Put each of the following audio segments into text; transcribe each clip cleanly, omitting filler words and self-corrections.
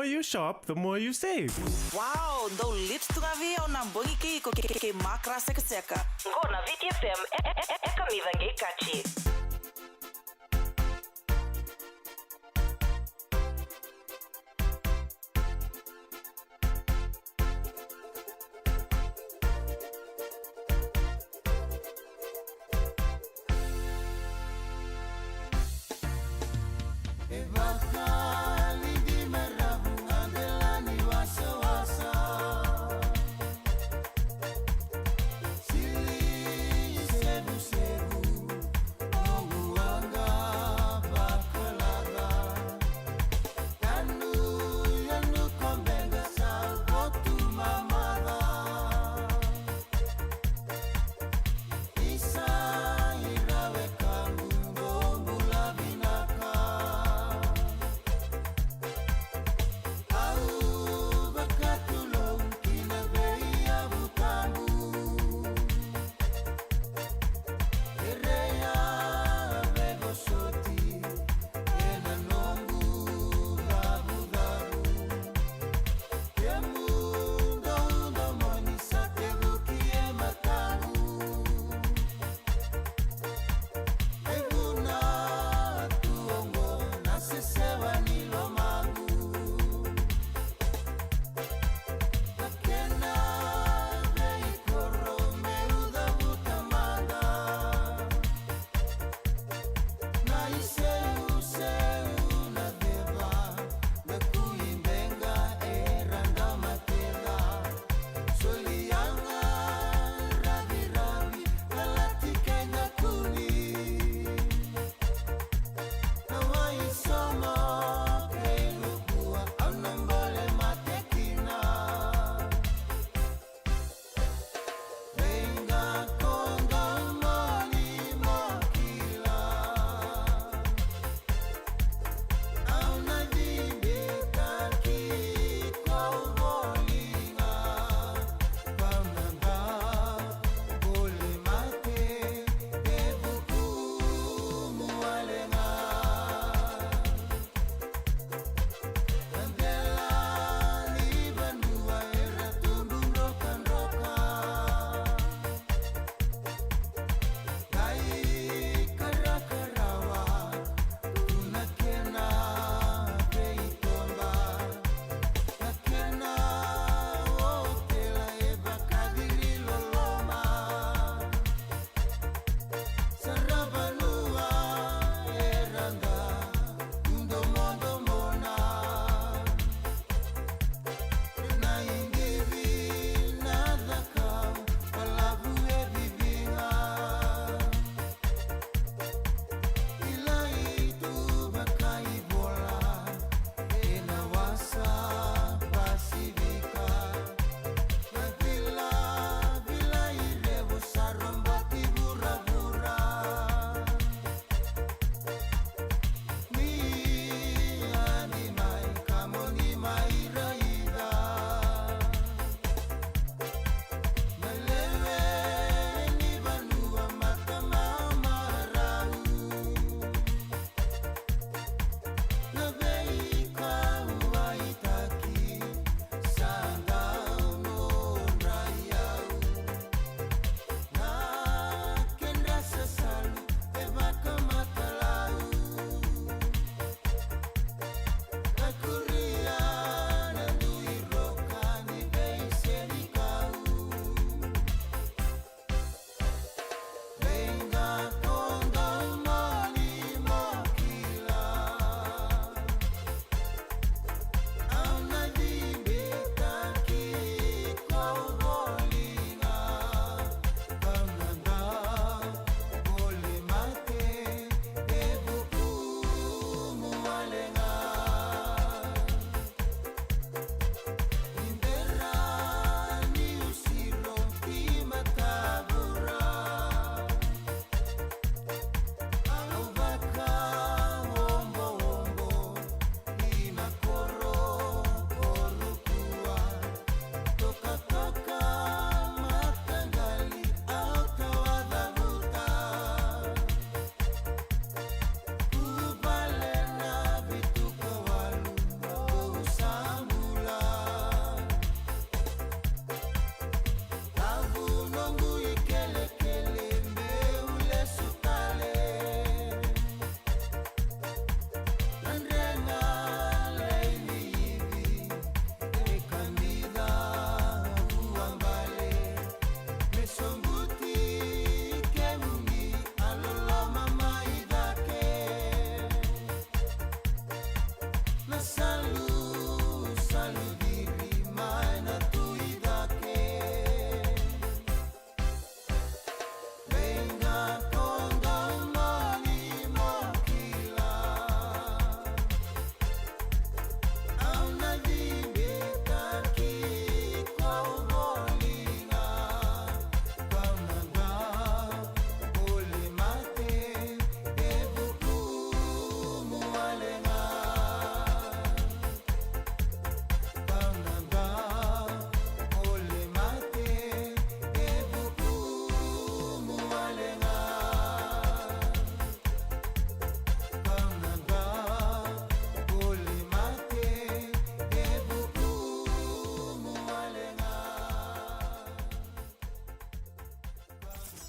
you shop, the more you save. Wow, dou litros de avião na banho que macra seca. Go na VTFM, é kamivange kachi.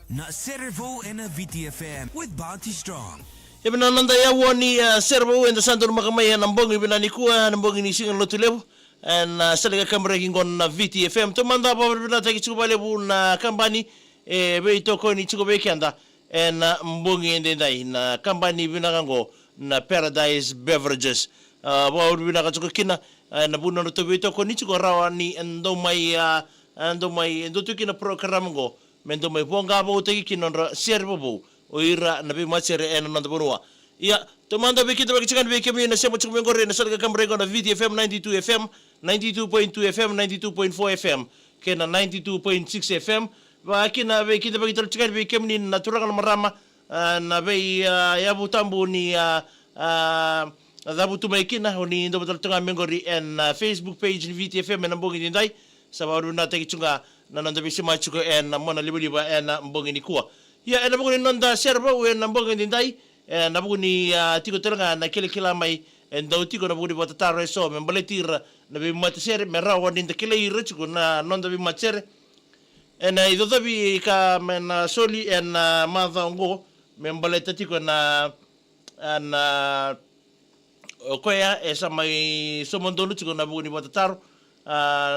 na Servo and VTFM with Bounty Strong. Ibina nanda ya woni Servo and Sandro makamay nambong ibina ni kuwa nambong ni singal lotulew and salaga kamera kingon na VTFM to manda pa ibina taki chukubale bu na kambani be ito ko ni chukube kanda and mbong ende dai na kambani ibina kango na Paradise Beverages ba ibina ka chukukina na buno no to ito ko ni chukurawa ni endo mai endo tukina program go mendo mai bonga bo teki kinonra Servo bo oira na be machere ena nanda bonua ya to manda be kita bakikan be kemi na semo chukme ngore na salga kamrego na VTFM 92 FM 92.2 FM 92.4 FM kena 92.6 FM ba kina be kita bakital chikan be kemi na turangan marama na be ya butambu ni adabu tumaikina oni ndo betal tunga mengori en Facebook page ni VTFM na mbongi ndai sababu na teki chunga na nanda be sema chuko en mona liba en mbongi ni kuwa ya ena buku ni nonda Servo we na mbonga ndai na buku ni tiko teranga na kila mai enda tiko na buku ni botataro so me mbaletir na be matsere me rawa ni kile iruchiko na nonda be matsere ena idodo bi ka men soli en madha ngo me mbaleta tiko na okoya esa mai somondolu tiko na buku ni botataro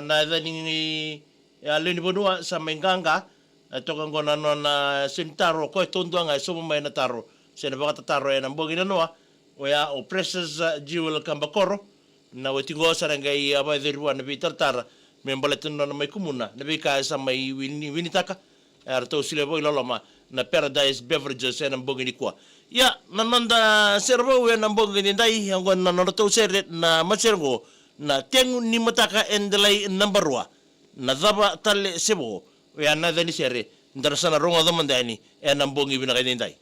na dani ya leni bonua sa menganga toka ngona nona sentaro ko tonduanga so mai na taro sena baka taro ena mbongi na noa oya o precious jewel kambakoro na wetingo saranga i aba derwa na bitartara memboletin na mai kumuna na bika sa mai winitaka arto sile boy loloma na Paradise Beverages ena mbongi ni kwa ya nananda Servo we na mbongi ni ndai ngona na to seret na machergo na tengu ni mataka endelai number 1 na daba tale sebo ya na dani sere ndarasana ronga da mandani e nambongi bina kay ndai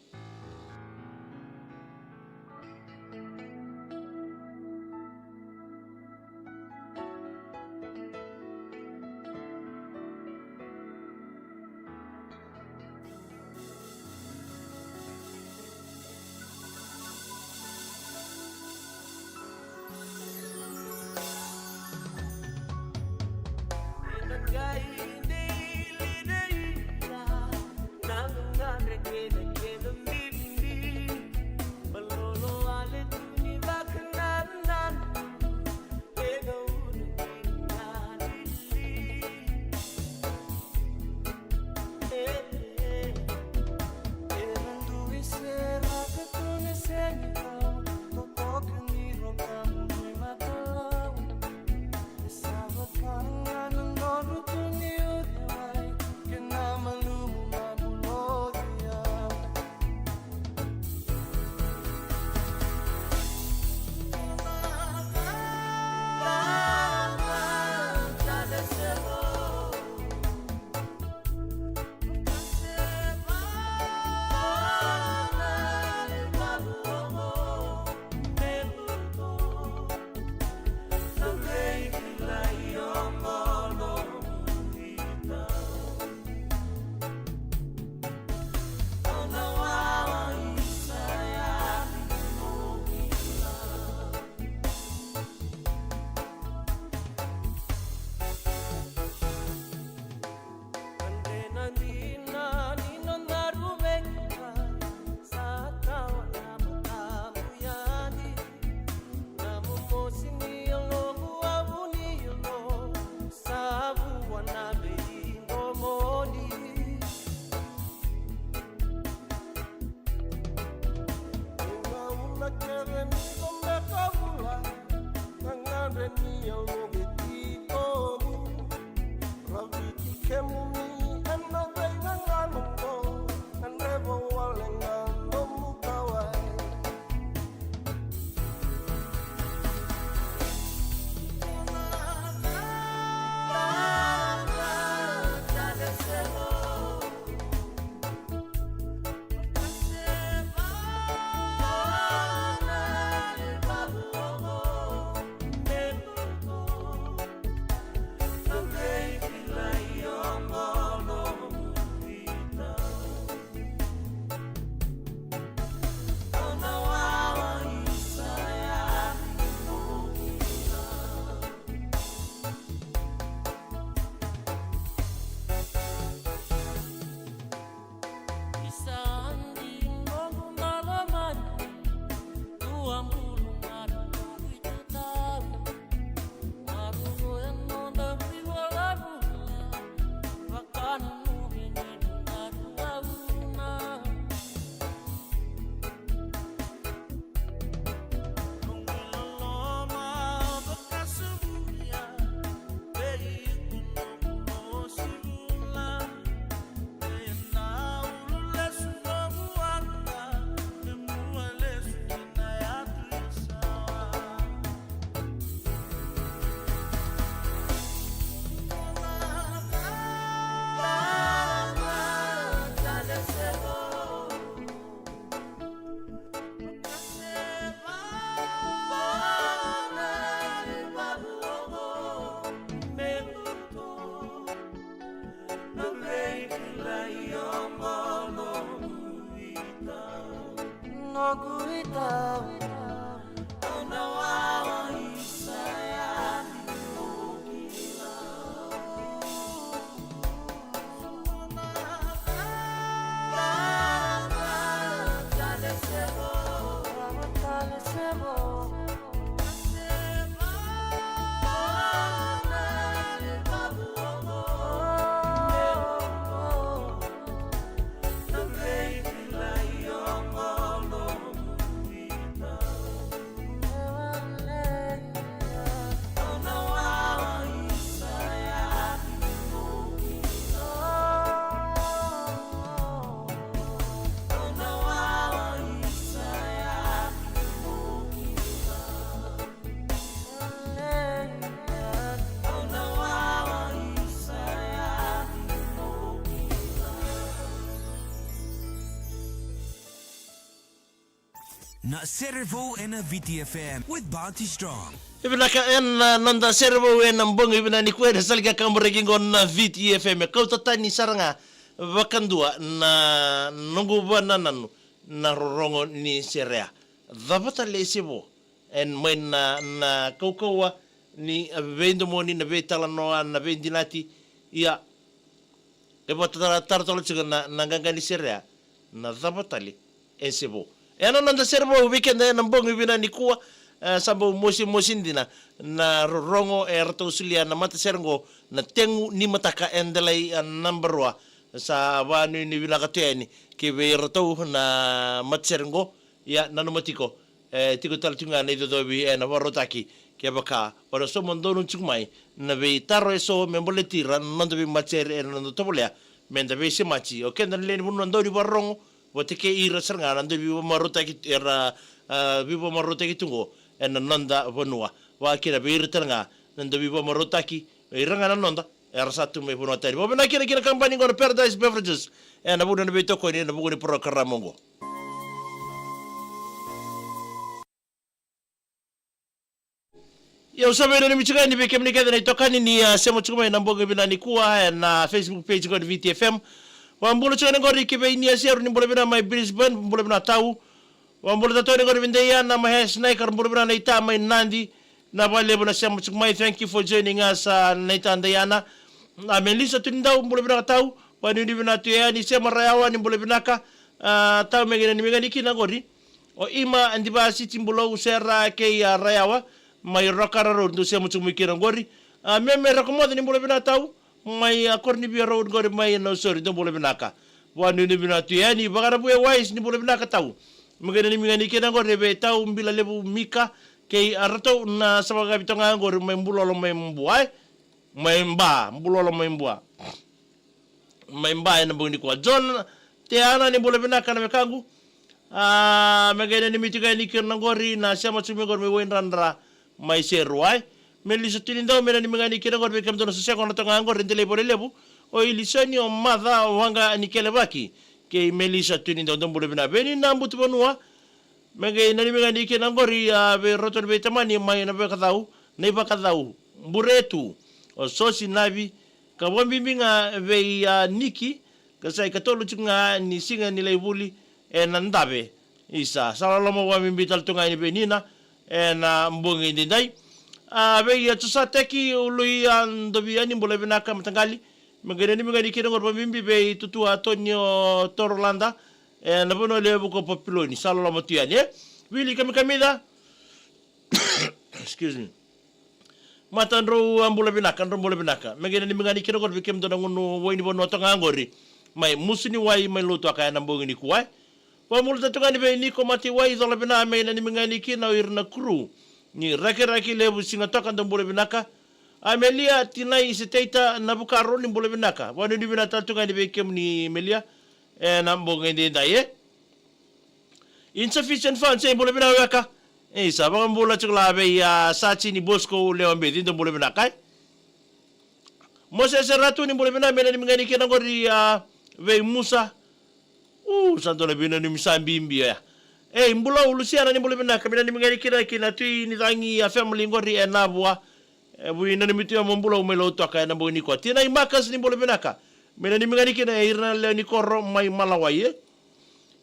Na Servo and a VTFM with Bounty Strong. Ibinaka en nanda servo en ambong ibinani kweda salga kamregi ngon na VTFM kau tatani saranga vakandua na nungu bana nanu na rorongo ni serea dhabata lesebo en main na kaukawa ni vendo moni na vetala noa na vendinati ia ebo tartolo chiga na ganga ni serea na dhabata le esebo eno nanda servo weekend en ambong ibinani kuwa sambo mosin dina na rongo erto usulia na mata sergo na tengu ni mataka endelay number wa sa wanu ni binakateni ke erto na matsergo ya nanomatiko tiko taltunga na idodobi na warotaki ke baka para so mondonu chukmai na be taro eso memboletira nando bi matser nando tobolea menda be semachi o kenda len bunu ndori barongo boteke ira serga nando bi marotaki era bibo marotaki tungo en nanda vonua wa kira beirtanga nando bibo marotaki iranga na nonda era satu me vonua tari bobena kira company ngor Paradise Beverages en abu na beto ko ni na bugo ni programa ngo yo sabe ni michiga ni bekem ni kada ni tokani ni semo chuma na mboga binani kuwa na Facebook page ngor VTFM wa mbulo chana ngor ikibe ni asiaru ni mbulo bina my Brisbane mbulo bina tau Wambulu tatoni ngori vindeya na mahes naikar mbulubina na ita mai nandi na wale buna sema chukumai. Thank you for joining us na ita andayana na melisa tunindau mbulubina tau wani bina tuya ni sema rayawa ni mbulubina ka tau megena ni megani kina ngori o ima andiba siti mbulo usera ke ya rayawa mai rakara road ndo sema chukumai kina ngori meme rakomoda ni mbulubina tau mai akorni bi road ngori mai no sorry ndo mbulubina ka wani bina tuya ni bagara buye wise ni mbulubina ka tau magana ni mingani kena ngor rebe tau mbila lebu mika ke arato na sabaga bitonga ngor membulolo membuai memba mbulolo membua memba na bungi kwa John te ana ni bula bina kana mekangu magana ni mitiga ni kena ngori na sama chumi ngor me wenrandra mai serwai melisa tinindo mena ni mingani kena ngor bekam dono sosya kono tonga ngor ndele bole lebu o ilisani o madha wanga ni kelebaki ke melisa tunindo ndombule bina beni nambutu bonua mege nani mega ni kena ngori be rotor be tamani mai na be kadau nei ba kadau buretu o sosi nabi ka bombi minga be niki ka sai katolu chunga ni singa ni leibuli nandabe isa salalomo wa mimbi taltunga ni benina na mbongi ndai be ya tusateki ului ndobi ani mbule bina ka mtangali magana ni magani kina ngor bimbi be tutu Antonio Torlanda na bono le buko popiloni salo la motiani wili kamida excuse me matandro ambula binaka magana ni magani kina ngor bikem dona ngunu woini bono tonga ngori mai musuni wai mai luto aka na mbongi ni kuai wa multa tonga ni be ni ko mati wai zola bina mai na ni magani kina irna kru ni raki lebu singa toka ndombula binaka Amelia tinai setaita nabukaro ni mbole binaka wanu ni binata tunga ni bekem ni Melia na mbonge ndi ndaye insufficient funds mbole binaka sabang mbola chukla be ya sachi ni Bosco leo mbedi ndo mbole binaka Moses Seratu ni mbole binaka mena ni mngani kena ngori be Musa santo na bina ni misambi mbia mbula ulusiana ni mbole binaka mena ni mngani kena tui ni tangi ya family ngori enabwa buina ni mitu ya mambulo umelo toka na mboni kwa tina imakas ni mbole benaka mena ni mingani kina irna le ni korro mai malawaye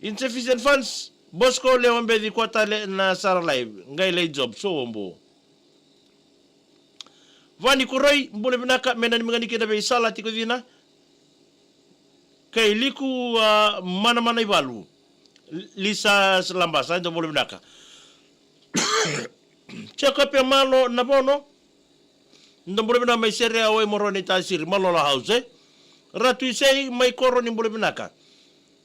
insufficient funds Bosco le ombe di kota le na sara live ngai le job so ombo. Vani kuroi mbule binaka mena ni mengani kida be sala tiko dina. Kay liku mana ibalu. Lisa Lambasa ndo mbule binaka. Check up malo na bono. Ndo mbule binaka mai sere awe moroni tasiri malo la house. Ratu isei mai koro ni mbule binaka.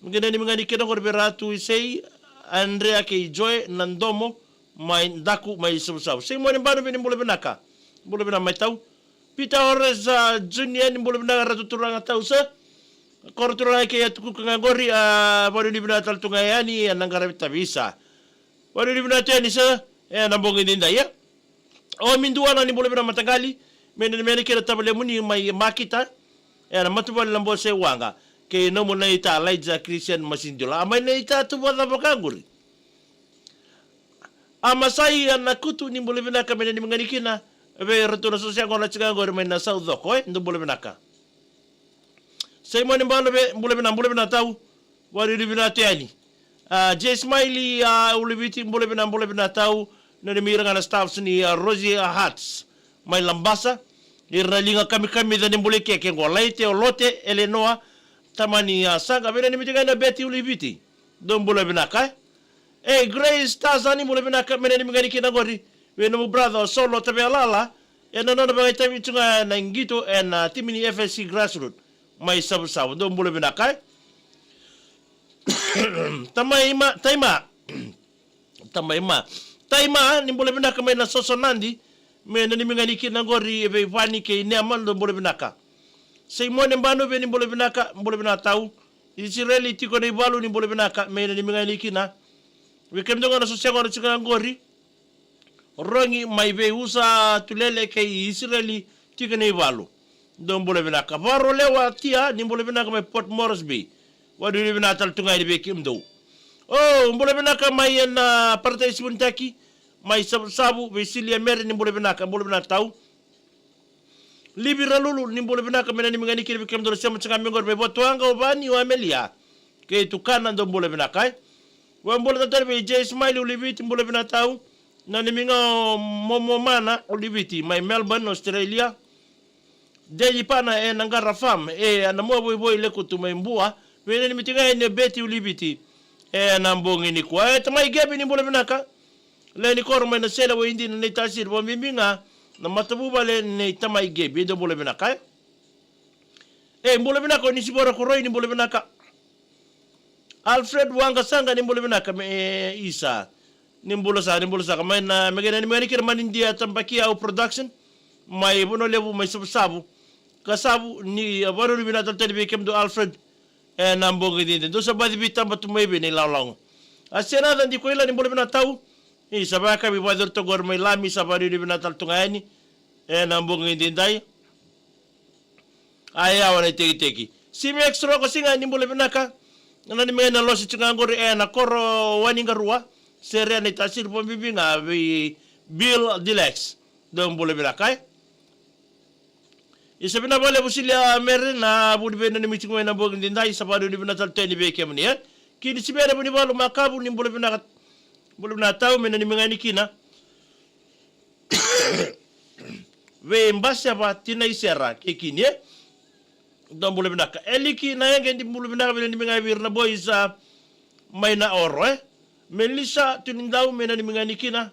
Mungkin ni mengani kida korbe ratu isei Andrea ke joy nandomo mai daku mai sabu. Sei mo ni banu ni mbule binaka. Mbule binaka mai tau. Pita ores junior ni mbule binaka ratu turanga tau sa. Koro turanga ke atuku kangori baru ni binaka tal tungayani anangara bisa. Baru ni binaka ni sa nambongi dinda ya. O minduana ni mbule binaka matagali. Meni kira tabale muni mai makita. Na matubal lambo se wanga. Ke nomo na ita Elijah Christian Masindola. Amay na ita tuwa na bakanguri. Amasai nakutu ni mbule binaka meni manganikina. Be retuna sosial ngona chikangori mai na South Doko ndo mbule binaka. Sai mo ni mbule binaka tau. Wari ni binaka tiani. J Smiley ulibiti mbule binaka tau. Na ni miranga na staffs ni Rosie Hats. Mai lambasa. Iralinga kami da ni mbule keke ngolaite olote Elenoa. Tamani sanga vile nimetiga na beti ulibiti do mbule binaka Grace Tazani mbule binaka mene nimegani kina gori we no brother solo tabe alala no ba tabi tunga na ngito timini FSC grassroots mai sabu do mbule binaka taima ni mbule binaka mena soso nandi mene nimegani kina gori e vani ke ne amando mbule binaka Sei mone mbano be ni mbole binaka tau. Israeli tiko na ibalu ni mbole binaka mene ni mingani kina. Wikemdonga na sosiango na chika ngori. Rongi maibe usa tulele ke Israeli tiko na ibalu. Do mbole binaka. Varo lewa tia ni mbole binaka mai Port Moresby. Wadu ni binaka taltunga ni beki mdo. Oh mbole binaka mai na partai sibuntaki. Mai sabu Vesilia Meri ni mbole binaka tau. Libira lulu ni mbole binaka mena ni mingani kiri bikem do sema changa mingor be botwanga obani wa Amelia ke tukana ndo mbole binaka wa mbole tatar be J Smiley ulibiti mbole binaka tau na ni minga momo mana ulibiti mai Melbourne Australia deji pana nangara fam na mo boy le kutu mai mbua mena ni mitinga ne beti ulibiti na mbongi ni kwa tamai gebi ni mbole binaka le ni koro mai na sela wa indi na tasir wa miminga na matabuba le ne tamai gebi do mbole binaka mbole binaka ni sibora kuroi ni mbole binaka Alfred Wanga Sanga ni mbole binaka Isa ni mbole sa mai na megena ni mani kira mani dia tambaki au production mai bono levu mai sabu kasabu ni baru ni binata tele be kem do Alfred na mbongi dinde do sabadi bitamba tu mai be ni lawlang asena dan di koila ni mbole binaka tau sabaka bi badur to gor mai lami sabari ni binata tungani na mbongi dindai aya wana teki simi extra ko singa ni mbole binaka na ni mena losi chingangori na koro waninga ruwa sere ni tasir pombibi nga bi Bill Dilex do mbole binaka isabina bole busilia mere na budi bena ni mitingo na mbongi dindai sabari ni binata teni be kemni kini sibere buni balu makabu ni mbole binaka tau mena ni mengani kina we mbasya ba tina isera kekini do mbole binaka eliki na yenge ndi mbole binaka mena ni mengai birna boys mai na oro Melissa tunindau mena ni mengani kina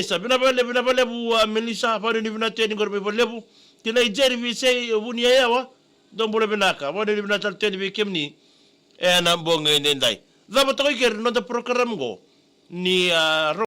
sabina bale bu Melissa pa ni bina teni gorbe bolebu tina ijeri vi sei bunia yawa do mbole binaka ba ni bina tal teni be kemni na bonga ndai Zaba toki ker no da program go ni